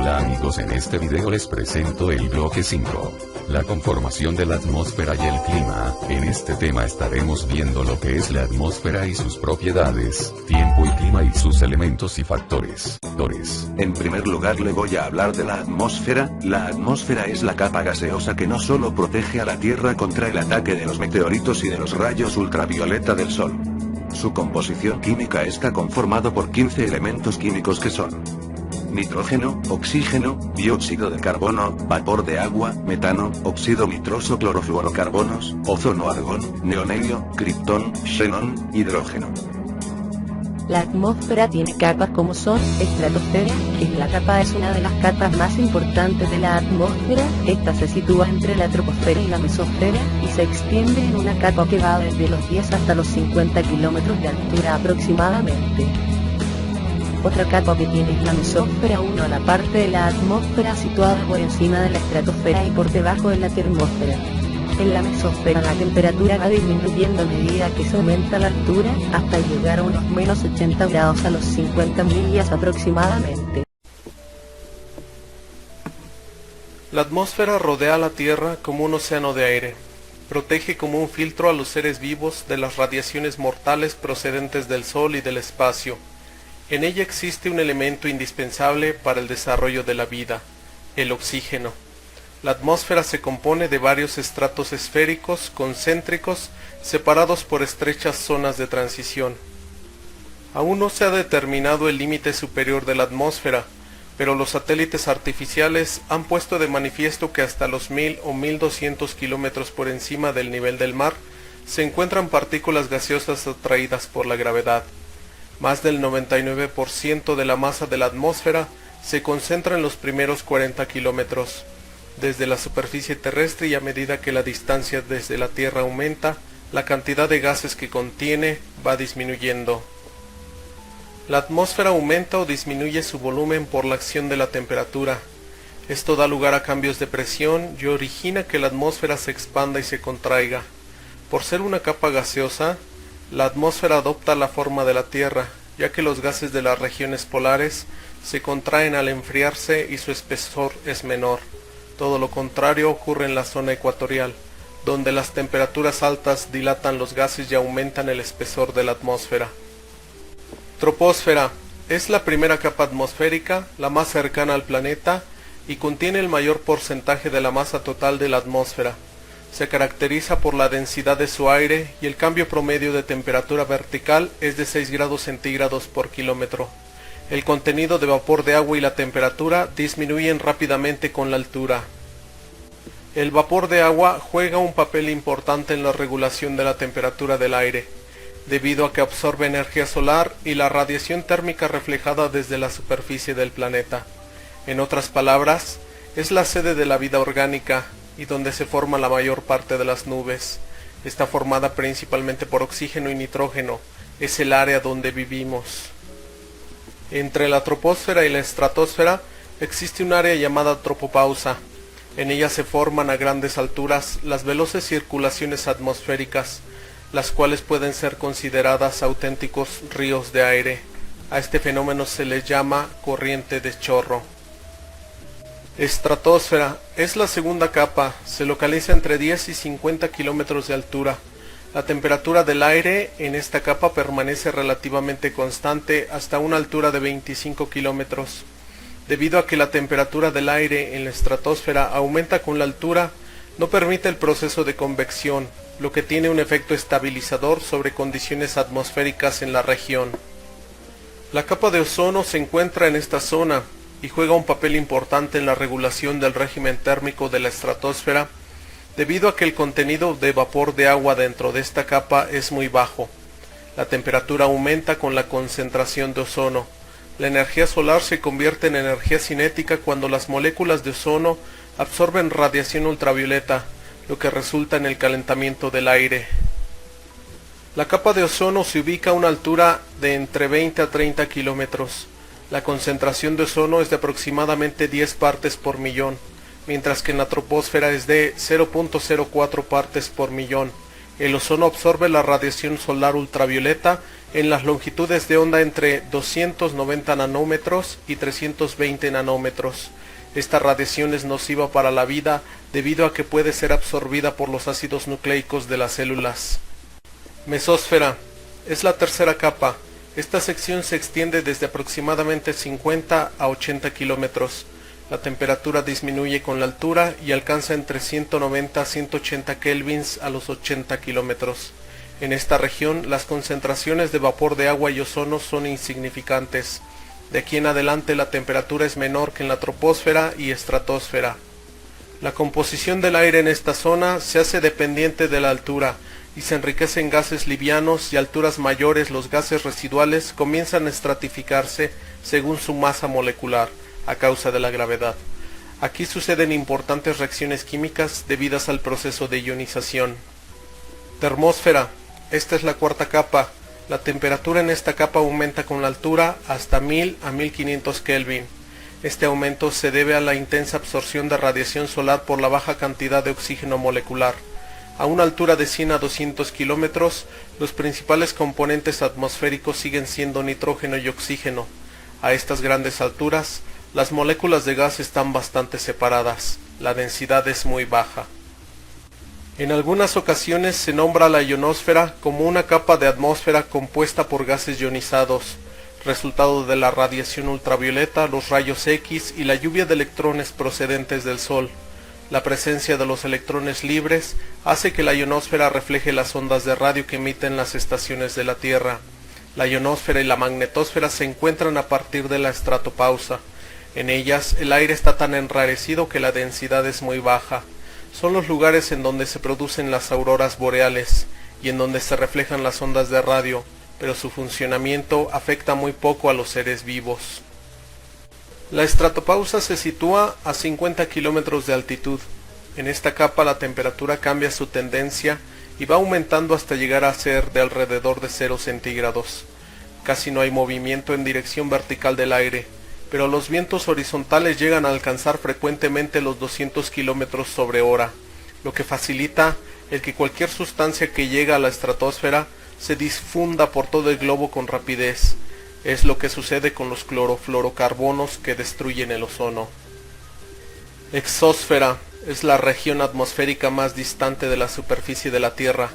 Hola amigos, en este video les presento el bloque 5. La conformación de la atmósfera y el clima. En este tema estaremos viendo lo que es la atmósfera y sus propiedades, tiempo y clima y sus elementos y factores. En primer lugar le voy a hablar de la atmósfera. La atmósfera es la capa gaseosa que no solo protege a la Tierra contra el ataque de los meteoritos y de los rayos ultravioleta del Sol. Su composición química está conformado por 15 elementos químicos que son nitrógeno, oxígeno, dióxido de carbono, vapor de agua, metano, óxido nitroso, clorofluorocarbonos, ozono, argón, neonio, criptón, xenón, hidrógeno. La atmósfera tiene capas como son: estratosfera, es una de las capas más importantes de la atmósfera. Esta se sitúa entre la troposfera y la mesosfera, y se extiende en una capa que va desde los 10 hasta los 50 kilómetros de altura aproximadamente. Otra capa que tiene es la mesósfera, a la parte de la atmósfera situada por encima de la estratosfera y por debajo de la termósfera. En la mesósfera la temperatura va disminuyendo a medida que se aumenta la altura, hasta llegar a unos menos 80 grados a los 50 millas aproximadamente. La atmósfera rodea a la Tierra como un océano de aire. Protege como un filtro a los seres vivos de las radiaciones mortales procedentes del Sol y del espacio. En ella existe un elemento indispensable para el desarrollo de la vida: el oxígeno. La atmósfera se compone de varios estratos esféricos, concéntricos, separados por estrechas zonas de transición. Aún no se ha determinado el límite superior de la atmósfera, pero los satélites artificiales han puesto de manifiesto que hasta los 1000 o 1200 kilómetros por encima del nivel del mar se encuentran partículas gaseosas atraídas por la gravedad. Más del 99% de la masa de la atmósfera se concentra en los primeros 40 kilómetros desde la superficie terrestre, y a medida que la distancia desde la Tierra aumenta, la cantidad de gases que contiene va disminuyendo. La atmósfera aumenta o disminuye su volumen por la acción de la temperatura. Esto da lugar a cambios de presión y origina que la atmósfera se expanda y se contraiga. Por ser una capa gaseosa, la atmósfera adopta la forma de la Tierra, ya que los gases de las regiones polares se contraen al enfriarse y su espesor es menor. Todo lo contrario ocurre en la zona ecuatorial, donde las temperaturas altas dilatan los gases y aumentan el espesor de la atmósfera. Troposfera es la primera capa atmosférica, la más cercana al planeta, y contiene el mayor porcentaje de la masa total de la atmósfera. Se caracteriza por la densidad de su aire, y el cambio promedio de temperatura vertical es de 6 grados centígrados por kilómetro. El contenido de vapor de agua y la temperatura disminuyen rápidamente con la altura. El vapor de agua juega un papel importante en la regulación de la temperatura del aire, debido a que absorbe energía solar y la radiación térmica reflejada desde la superficie del planeta. En otras palabras, es la sede de la vida orgánica y donde se forma la mayor parte de las nubes. Está formada principalmente por oxígeno y nitrógeno. Es el área donde vivimos. Entre la troposfera y la estratosfera existe un área llamada tropopausa. En ella se forman a grandes alturas las veloces circulaciones atmosféricas, las cuales pueden ser consideradas auténticos ríos de aire. A este fenómeno se le llama corriente de chorro. Estratosfera es la segunda capa, se localiza entre 10 y 50 kilómetros de altura. La temperatura del aire en esta capa permanece relativamente constante hasta una altura de 25 kilómetros. Debido a que la temperatura del aire en la estratosfera aumenta con la altura, no permite el proceso de convección, lo que tiene un efecto estabilizador sobre condiciones atmosféricas en la región. La capa de ozono se encuentra en esta zona y juega un papel importante en la regulación del régimen térmico de la estratosfera, debido a que el contenido de vapor de agua dentro de esta capa es muy bajo. La temperatura aumenta con la concentración de ozono. La energía solar se convierte en energía cinética cuando las moléculas de ozono absorben radiación ultravioleta, lo que resulta en el calentamiento del aire. La capa de ozono se ubica a una altura de entre 20 a 30 kilómetros. La concentración de ozono es de aproximadamente 10 partes por millón, mientras que en la troposfera es de 0.04 partes por millón. El ozono absorbe la radiación solar ultravioleta en las longitudes de onda entre 290 nanómetros y 320 nanómetros. Esta radiación es nociva para la vida debido a que puede ser absorbida por los ácidos nucleicos de las células. Mesósfera. Es la tercera capa. Esta sección se extiende desde aproximadamente 50 a 80 kilómetros. La temperatura disminuye con la altura y alcanza entre 190 a 180 kelvins a los 80 kilómetros. En esta región, las concentraciones de vapor de agua y ozono son insignificantes. De aquí en adelante la temperatura es menor que en la troposfera y estratosfera. La composición del aire en esta zona se hace dependiente de la altura y se enriquece en gases livianos, y a alturas mayores los gases residuales comienzan a estratificarse según su masa molecular, a causa de la gravedad. Aquí suceden importantes reacciones químicas debidas al proceso de ionización. Termósfera. Esta es la cuarta capa. La temperatura en esta capa aumenta con la altura hasta 1000 a 1500 Kelvin. Este aumento se debe a la intensa absorción de radiación solar por la baja cantidad de oxígeno molecular. A una altura de 100 a 200 kilómetros, los principales componentes atmosféricos siguen siendo nitrógeno y oxígeno. A estas grandes alturas, las moléculas de gas están bastante separadas. La densidad es muy baja. En algunas ocasiones se nombra la ionosfera como una capa de atmósfera compuesta por gases ionizados, resultado de la radiación ultravioleta, los rayos X y la lluvia de electrones procedentes del Sol. La presencia de los electrones libres hace que la ionosfera refleje las ondas de radio que emiten las estaciones de la Tierra. La ionosfera y la magnetosfera se encuentran a partir de la estratopausa. En ellas, el aire está tan enrarecido que la densidad es muy baja. Son los lugares en donde se producen las auroras boreales y en donde se reflejan las ondas de radio, pero su funcionamiento afecta muy poco a los seres vivos. La estratopausa se sitúa a 50 kilómetros de altitud. En esta capa la temperatura cambia su tendencia y va aumentando hasta llegar a ser de alrededor de 0 centígrados. Casi no hay movimiento en dirección vertical del aire, pero los vientos horizontales llegan a alcanzar frecuentemente los 200 kilómetros sobre hora, lo que facilita el que cualquier sustancia que llega a la estratosfera se difunda por todo el globo con rapidez. Es lo que sucede con los clorofluorocarbonos que destruyen el ozono. Exósfera es la región atmosférica más distante de la superficie de la Tierra.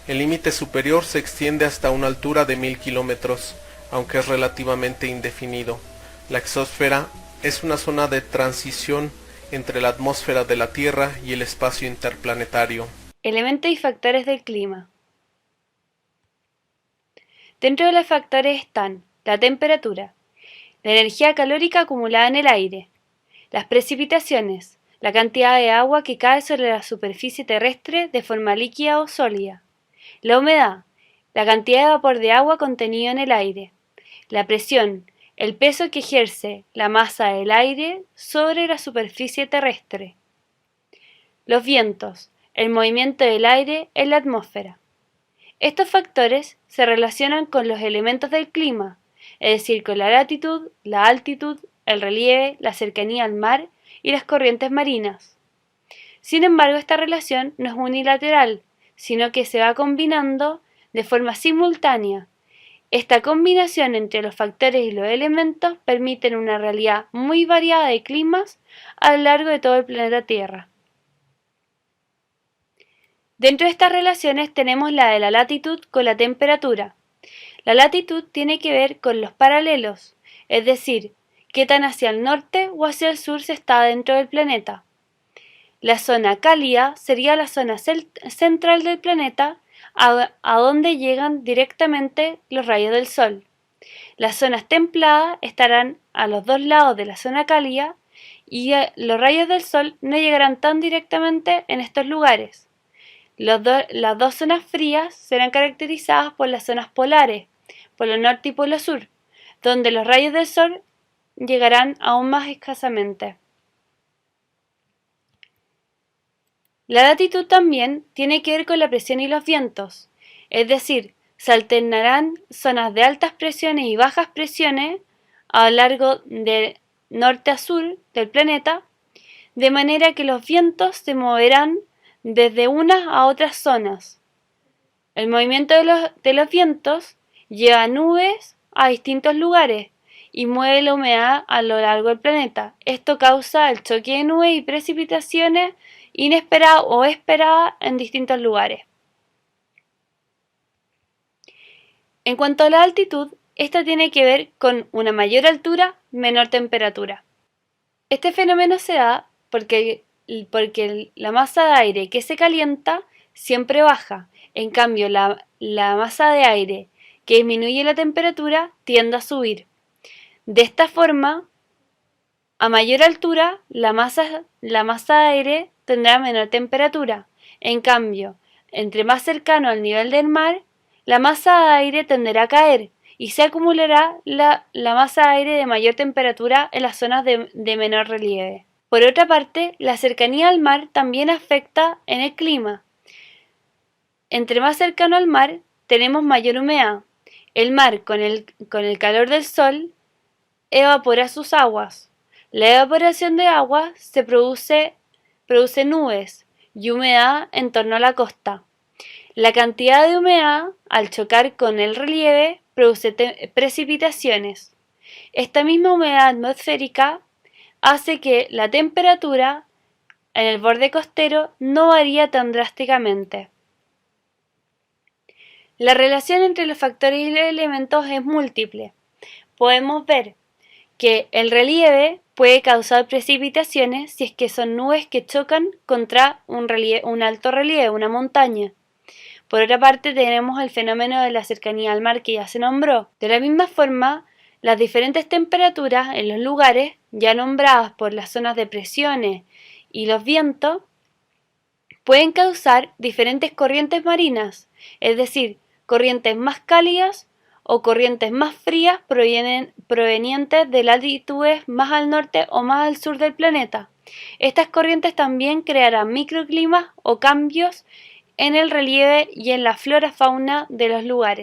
El límite superior se extiende hasta una altura de 1000 kilómetros, aunque es relativamente indefinido. La exósfera es una zona de transición entre la atmósfera de la Tierra y el espacio interplanetario. Elementos y factores del clima. Dentro de los factores están la temperatura, la energía calórica acumulada en el aire, las precipitaciones, la cantidad de agua que cae sobre la superficie terrestre de forma líquida o sólida, la humedad, la cantidad de vapor de agua contenido en el aire, la presión, el peso que ejerce la masa del aire sobre la superficie terrestre, los vientos, el movimiento del aire en la atmósfera. Estos factores se relacionan con los elementos del clima, es decir, con la latitud, la altitud, el relieve, la cercanía al mar y las corrientes marinas. Sin embargo, esta relación no es unilateral, sino que se va combinando de forma simultánea. Esta combinación entre los factores y los elementos permiten una realidad muy variada de climas a lo largo de todo el planeta Tierra. Dentro de estas relaciones tenemos la de la latitud con la temperatura. La latitud tiene que ver con los paralelos, es decir, qué tan hacia el norte o hacia el sur se está dentro del planeta. La zona cálida sería la zona central del planeta, a donde llegan directamente los rayos del sol. Las zonas templadas estarán a los dos lados de la zona cálida y los rayos del sol no llegarán tan directamente en estos lugares. Las dos zonas frías serán caracterizadas por las zonas polares, polo norte y polo sur, donde los rayos del sol llegarán aún más escasamente. La latitud también tiene que ver con la presión y los vientos, es decir, se alternarán zonas de altas presiones y bajas presiones a lo largo de norte a sur del planeta, de manera que los vientos se moverán desde unas a otras zonas. El movimiento de los vientos lleva nubes a distintos lugares y mueve la humedad a lo largo del planeta. Esto causa el choque de nubes y precipitaciones inesperadas o esperadas en distintos lugares. En cuanto a la altitud, esta tiene que ver con una mayor altura, menor temperatura. Este fenómeno se da porque la masa de aire que se calienta siempre baja. En cambio, la masa de aire que disminuye la temperatura tiende a subir. De esta forma, a mayor altura, la masa de aire tendrá menor temperatura. En cambio, entre más cercano al nivel del mar, la masa de aire tenderá a caer y se acumulará la masa de aire de mayor temperatura en las zonas de menor relieve. Por otra parte, la cercanía al mar también afecta en el clima. Entre más cercano al mar, tenemos mayor humedad. El mar, con el calor del sol, evapora sus aguas. La evaporación de agua produce nubes y humedad en torno a la costa. La cantidad de humedad, al chocar con el relieve, produce precipitaciones. Esta misma humedad atmosférica hace que la temperatura en el borde costero no varíe tan drásticamente. La relación entre los factores y los elementos es múltiple. Podemos ver que el relieve puede causar precipitaciones si es que son nubes que chocan contra un alto relieve, una montaña. Por otra parte, tenemos el fenómeno de la cercanía al mar que ya se nombró. De la misma forma, las diferentes temperaturas en los lugares ya nombradas por las zonas de presiones y los vientos pueden causar diferentes corrientes marinas, es decir, corrientes más cálidas o corrientes más frías provenientes de latitudes más al norte o más al sur del planeta. Estas corrientes también crearán microclimas o cambios en el relieve y en la flora-fauna de los lugares.